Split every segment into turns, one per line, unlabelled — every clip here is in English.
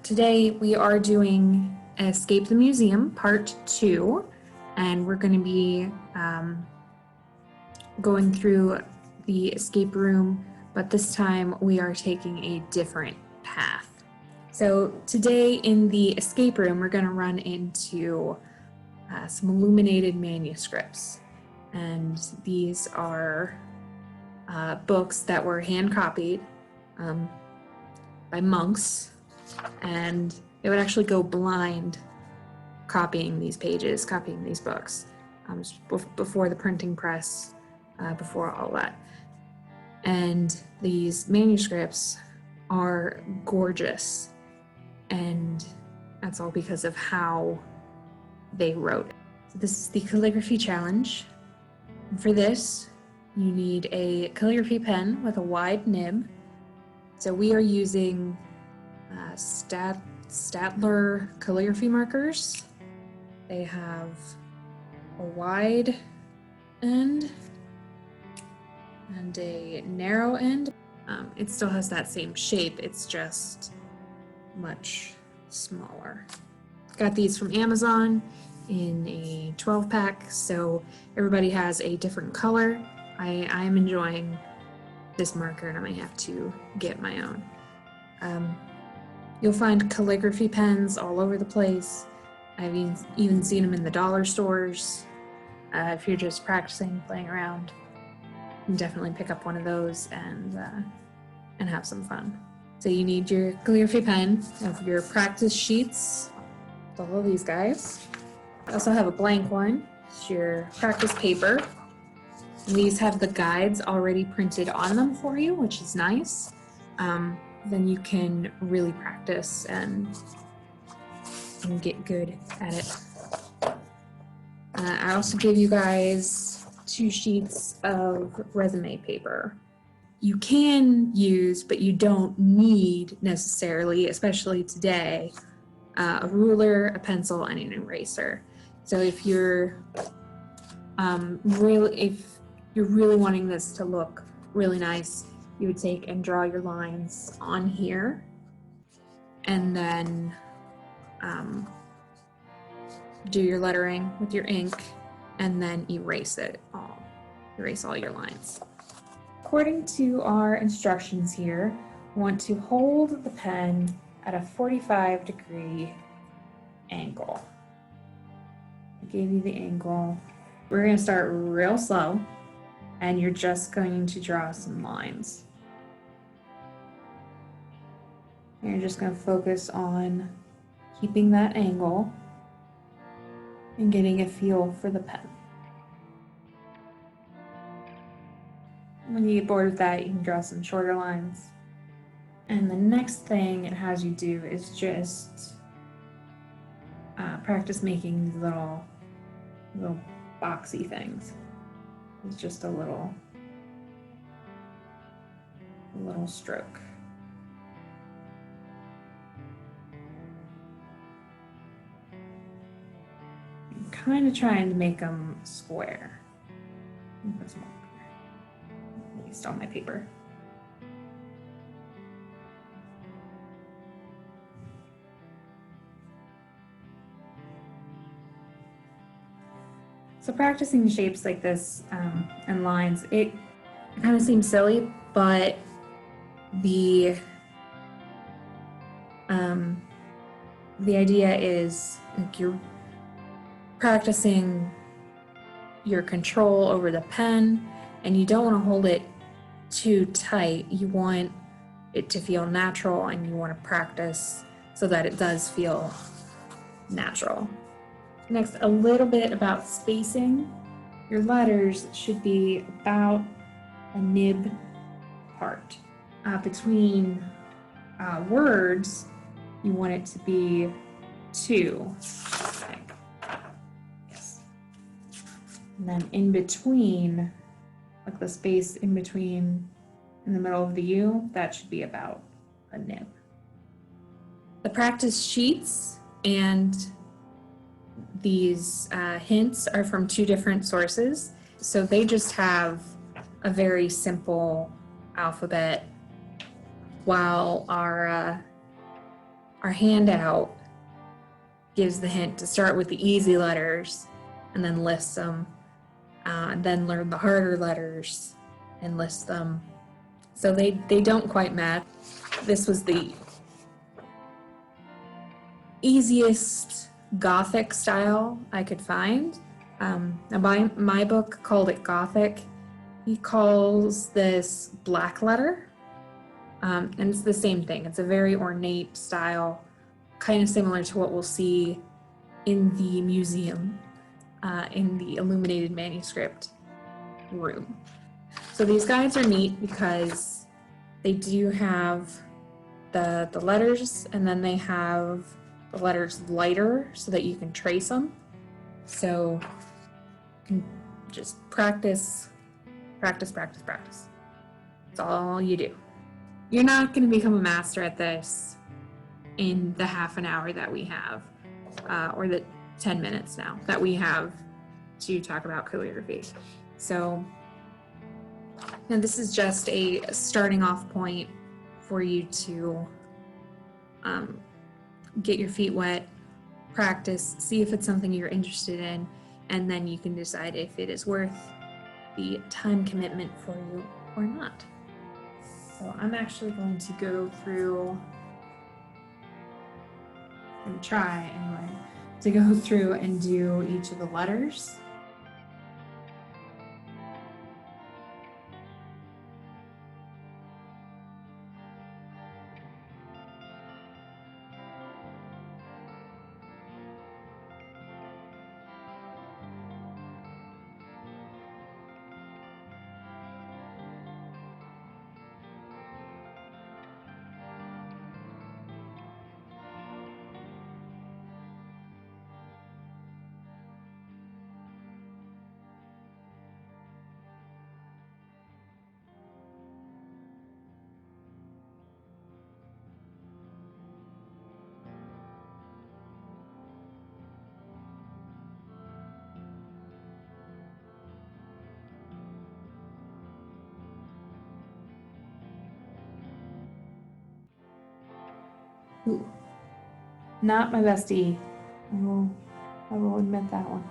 Today we are doing Escape the Museum Part 2, and we're going to be going through the escape room, but this time we are taking a different path. So today in the escape room we're going to run into some illuminated manuscripts, and these are books that were hand copied by monks, and they would actually go blind copying these pages, copying these books, before the printing press, before all that. And these manuscripts are gorgeous, and that's all because of how they wrote it. So this is the calligraphy challenge. And for this, you need a calligraphy pen with a wide nib. So we are using Statler calligraphy markers. They have a wide end and a narrow end. It still has that same shape, it's just much smaller. Got these from Amazon in a 12-pack, so everybody has a different color. I'm enjoying this marker, and I might have to get my own. You'll find calligraphy pens all over the place. I've even seen them in the dollar stores. If you're just practicing, playing around, you can definitely pick up one of those and have some fun. So you need your calligraphy pen, of your practice sheets, all of these guys. I also have a blank one. It's your practice paper. And these have the guides already printed on them for you, which is nice. Then you can really practice and get good at it. I also gave you guys 2 sheets of resume paper. You can use, but you don't need necessarily, especially today, a ruler, a pencil, and an eraser. So if you're really wanting this to look really nice, you would take and draw your lines on here, and then do your lettering with your ink, and then erase all your lines. According to our instructions here, you want to hold the pen at a 45-degree angle. I gave you the angle. We're going to start real slow, and you're just going to draw some lines. And you're just going to focus on keeping that angle and getting a feel for the pen. When you get bored with that, you can draw some shorter lines. And the next thing it has you do is just practice making these little boxy things. It's just a little stroke. I'm kind of trying to make them square. At least on my paper. So practicing shapes like this and lines, it kind of seems silly, but the idea is, like, you're practicing your control over the pen, and you don't want to hold it too tight. You want it to feel natural, and you want to practice so that it does feel natural. Next, a little bit about spacing. Your letters should be about a nib apart. Between words, you want it to be 2, I think. Yes. And then in between, like the space in between, in the middle of the U, that should be about a nib. The practice sheets and these hints are from 2 different sources. So they just have a very simple alphabet, while our Our handout gives the hint to start with the easy letters and then list them, and then learn the harder letters and list them. So they don't quite match. This was the easiest Gothic style I could find. My book called it Gothic. He calls this black letter, and it's the same thing. It's a very ornate style, kind of similar to what we'll see in the museum, in the illuminated manuscript room. So these guides are neat because they do have the letters, and then they have the letters lighter so that you can trace them. So you can just practice. That's all you do. You're not going to become a master at this in the half an hour that we have, or the 10 minutes now that we have to talk about calligraphy. So now this is just a starting off point for you to get your feet wet, practice, see if it's something you're interested in, and then you can decide if it is worth the time commitment for you or not. So I'm actually going to go through and try anyway to go through and do each of the letters. Ooh, not my bestie. I will admit that one.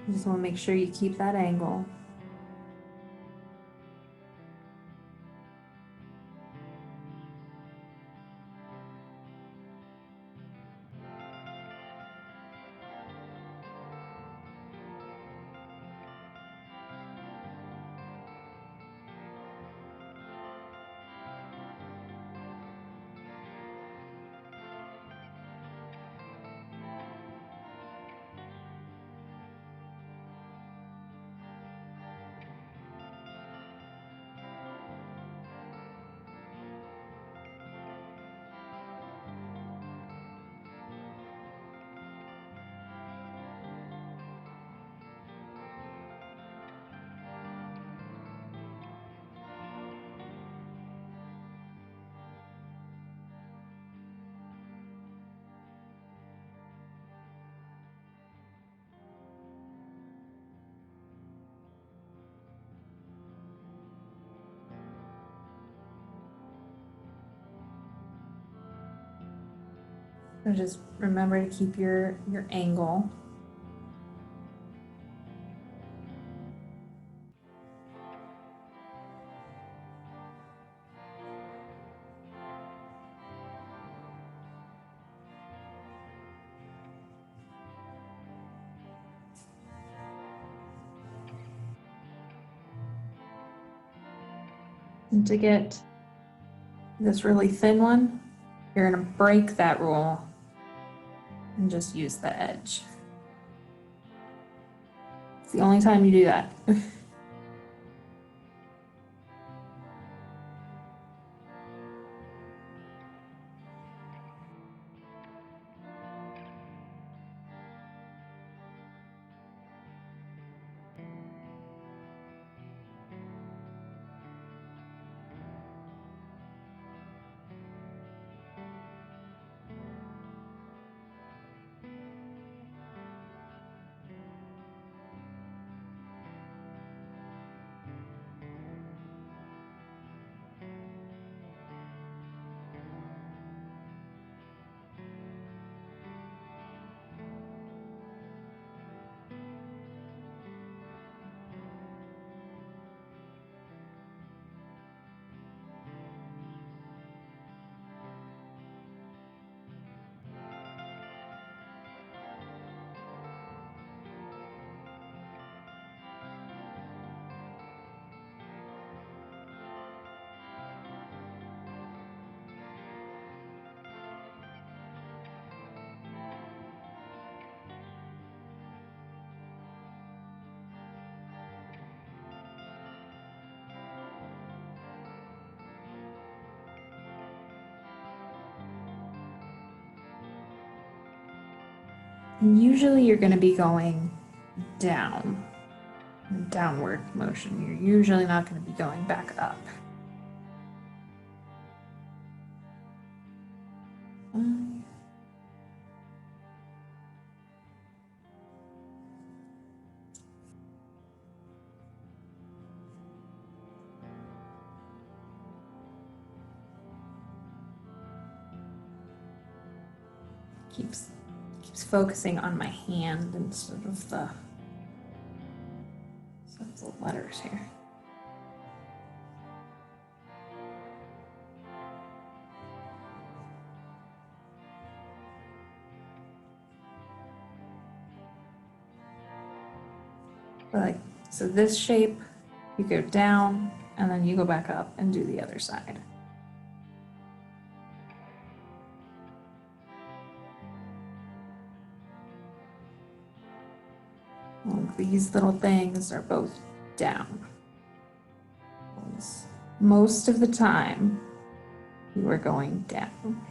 You just want to make sure you keep that angle. So just remember to keep your angle. And to get this really thin one, you're going to break that rule and just use the edge. It's the only time you do that. And usually you're going to be going down, downward motion. You're usually not going to be going back up. Keeps focusing on my hand instead of the letters here. So this shape, you go down and then you go back up and do the other side. These little things are both down. Most of the time, you are going down.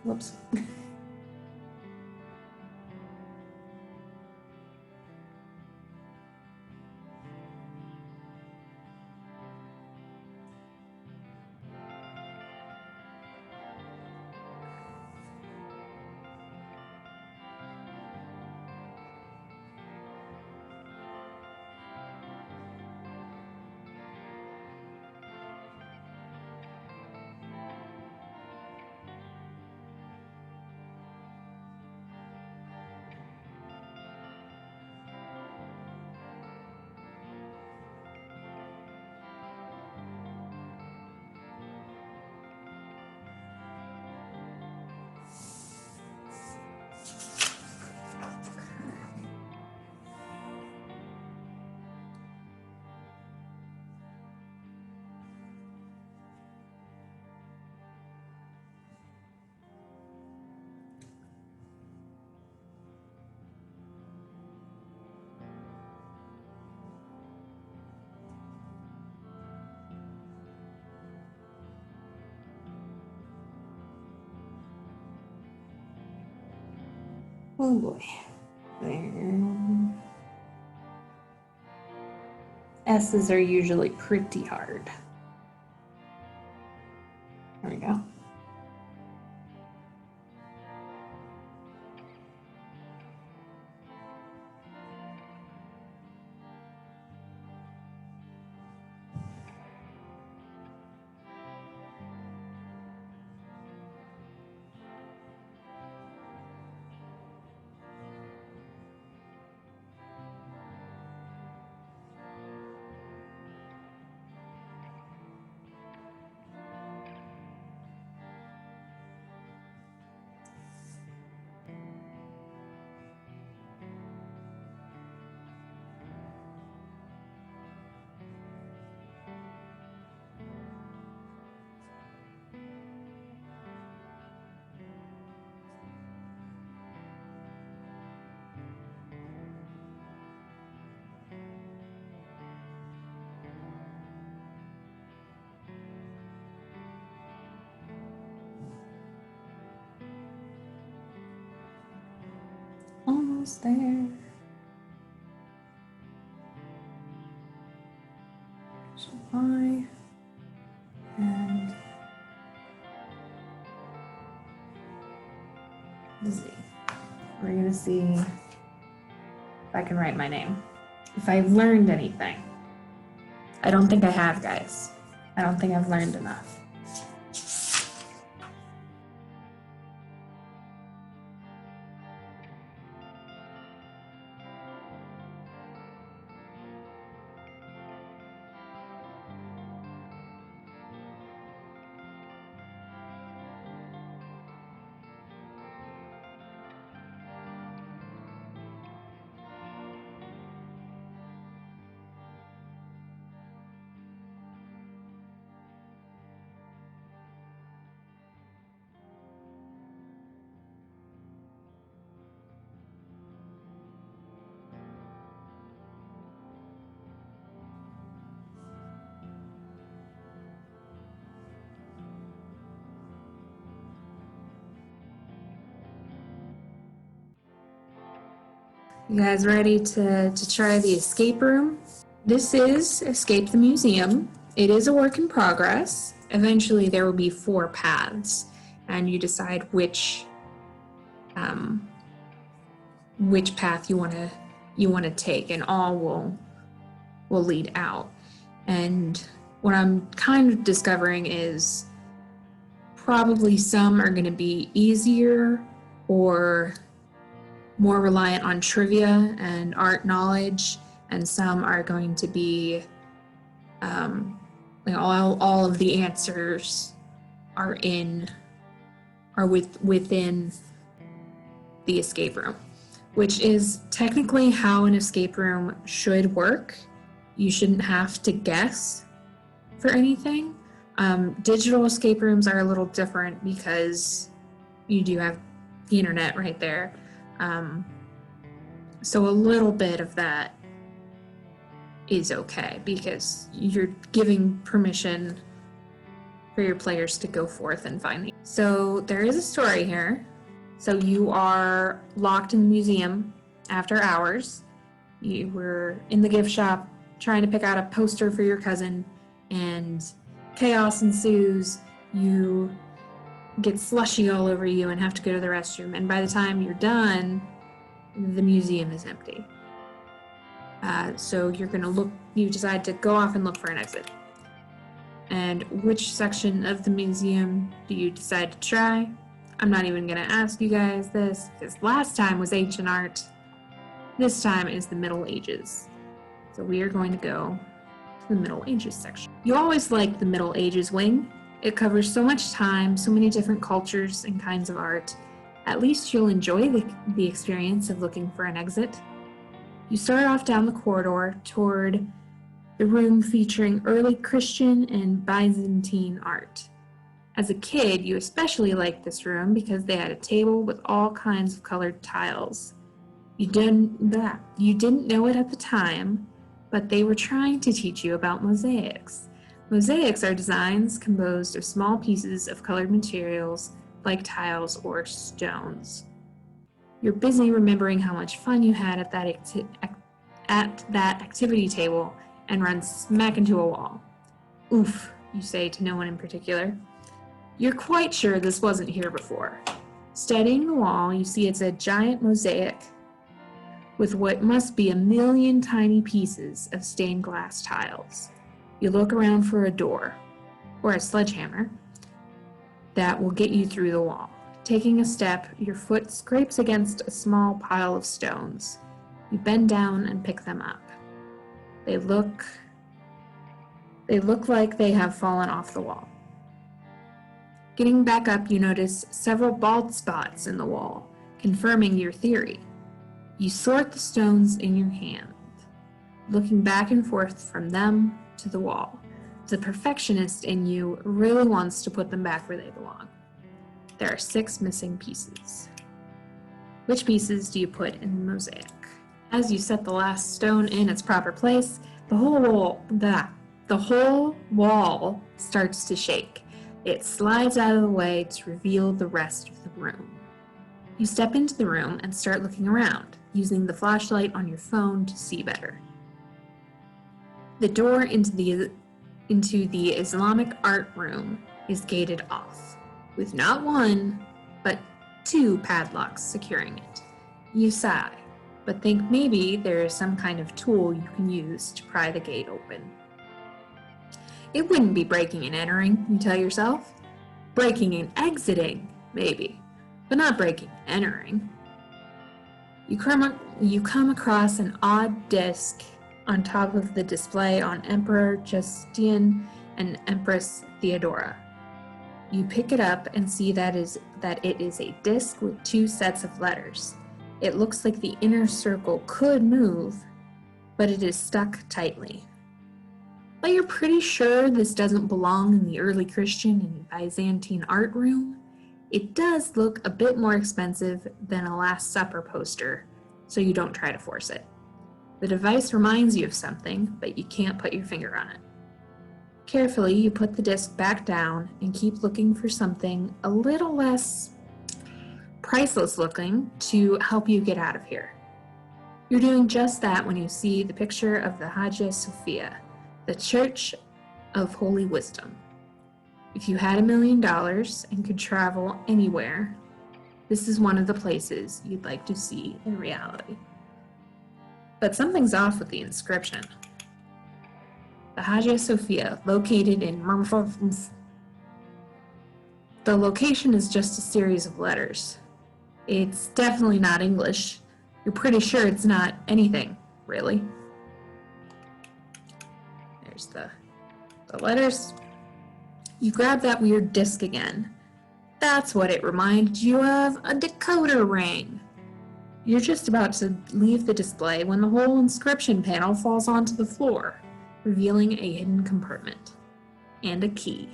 Whoops. Oh boy. There. S's are usually pretty hard. There we go. Almost there. Y and Z. We're gonna see if I can write my name. If I've learned anything. I don't think I have, guys. I don't think I've learned enough. You guys ready to try the escape room? This is Escape the Museum. It is a work in progress. Eventually there will be 4 paths, and you decide which path you want to take, and all will lead out. And what I'm kind of discovering is probably some are going to be easier or more reliant on trivia and art knowledge, and some are going to be all of the answers are within the escape room, which is technically how an escape room should work. You shouldn't have to guess for anything. Digital escape rooms are a little different because you do have the internet right there. So a little bit of that is okay because you're giving permission for your players to go forth and find the. So there is a story here. So you are locked in the museum after hours. You were in the gift shop trying to pick out a poster for your cousin, and chaos ensues. You get slushy all over you and have to go to the restroom, and by the time you're done, the museum is empty. So you decide to go off and look for an exit. And which section of the museum do you decide to try? I'm not even gonna ask you guys this, because last time was ancient art. This time is the Middle Ages. So we are going to go to the Middle Ages section. You always like the Middle Ages wing. It covers so much time, so many different cultures and kinds of art. At least you'll enjoy the experience of looking for an exit. You start off down the corridor toward the room featuring early Christian and Byzantine art. As a kid, you especially liked this room because they had a table with all kinds of colored tiles. You didn't know it at the time, but they were trying to teach you about mosaics. Mosaics are designs composed of small pieces of colored materials like tiles or stones. You're busy remembering how much fun you had at that activity table and run smack into a wall. Oof, you say to no one in particular. You're quite sure this wasn't here before. Studying the wall, you see it's a giant mosaic with what must be 1 million tiny pieces of stained glass tiles. You look around for a door, or a sledgehammer, that will get you through the wall. Taking a step, your foot scrapes against a small pile of stones. You bend down and pick them up. They look like they have fallen off the wall. Getting back up, you notice several bald spots in the wall, confirming your theory. You sort the stones in your hand, looking back and forth from them to the wall. The perfectionist in you really wants to put them back where they belong. There are 6 missing pieces. Which pieces do you put in the mosaic? As you set the last stone in its proper place, the whole wall starts to shake. It slides out of the way to reveal the rest of the room. You step into the room and start looking around, using the flashlight on your phone to see better. The door into the Islamic art room is gated off, with not one, but 2 padlocks securing it. You sigh, but think maybe there is some kind of tool you can use to pry the gate open. It wouldn't be breaking and entering, you tell yourself. Breaking and exiting, maybe, but not breaking and entering. You come across an odd disc on top of the display on Emperor Justinian and Empress Theodora. You pick it up and see that it is a disc with 2 sets of letters. It looks like the inner circle could move, but it is stuck tightly. But you're pretty sure this doesn't belong in the early Christian and Byzantine art room. It does look a bit more expensive than a Last Supper poster, so you don't try to force it. The device reminds you of something, but you can't put your finger on it. Carefully, you put the disc back down and keep looking for something a little less priceless looking to help you get out of here. You're doing just that when you see the picture of the Hagia Sophia, the Church of Holy Wisdom. If you had $1 million and could travel anywhere, this is one of the places you'd like to see in reality. But something's off with the inscription. The Hagia Sophia, located in The location is just a series of letters. It's definitely not English. You're pretty sure it's not anything, really. There's the letters. You grab that weird disc again. That's what it reminded you of, a decoder ring. You're just about to leave the display when the whole inscription panel falls onto the floor, revealing a hidden compartment and a key.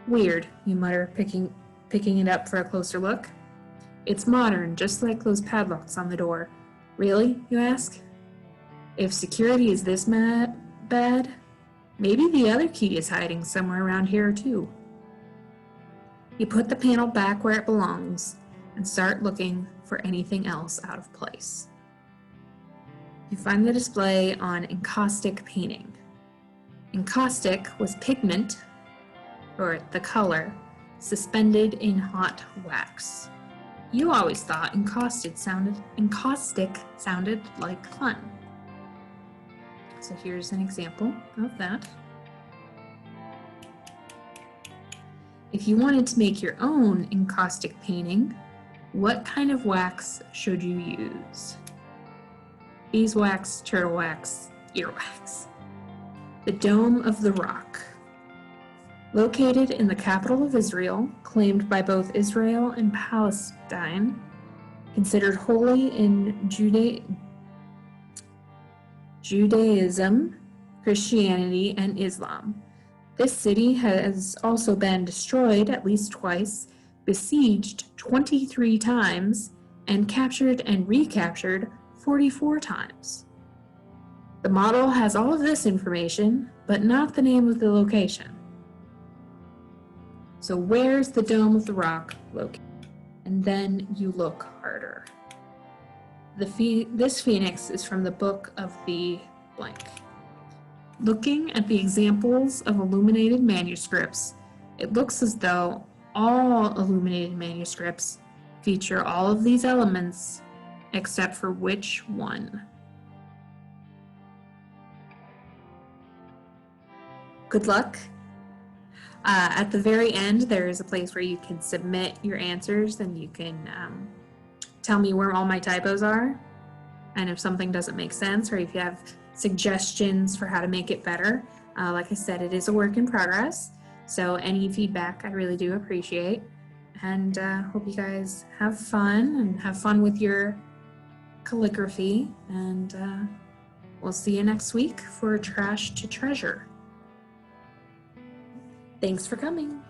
Weird, you mutter, picking it up for a closer look. It's modern, just like those padlocks on the door. Really, you ask? If security is this bad, maybe the other key is hiding somewhere around here too. You put the panel back where it belongs and start looking for anything else out of place. You find the display on encaustic painting. Encaustic was pigment, or the color, suspended in hot wax. You always thought encaustic sounded like fun. So here's an example of that. If you wanted to make your own encaustic painting, what kind of wax should you use? Beeswax, turtle wax, earwax. The Dome of the Rock. Located in the capital of Israel, claimed by both Israel and Palestine, considered holy in Judaism, Christianity, and Islam. This city has also been destroyed at least twice, besieged 23 times, and captured and recaptured 44 times. The model has all of this information, but not the name of the location. So where's the Dome of the Rock located? And then you look harder. This phoenix is from the Book of the blank. Looking at the examples of illuminated manuscripts, it looks as though all illuminated manuscripts feature all of these elements, except for which one? Good luck. At the very end, there is a place where you can submit your answers, and you can tell me where all my typos are, and if something doesn't make sense, or if you have suggestions for how to make it better. Like I said, it is a work in progress, so any feedback I really do appreciate, and hope you guys have fun with your calligraphy, and we'll see you next week for Trash to Treasure. Thanks for coming.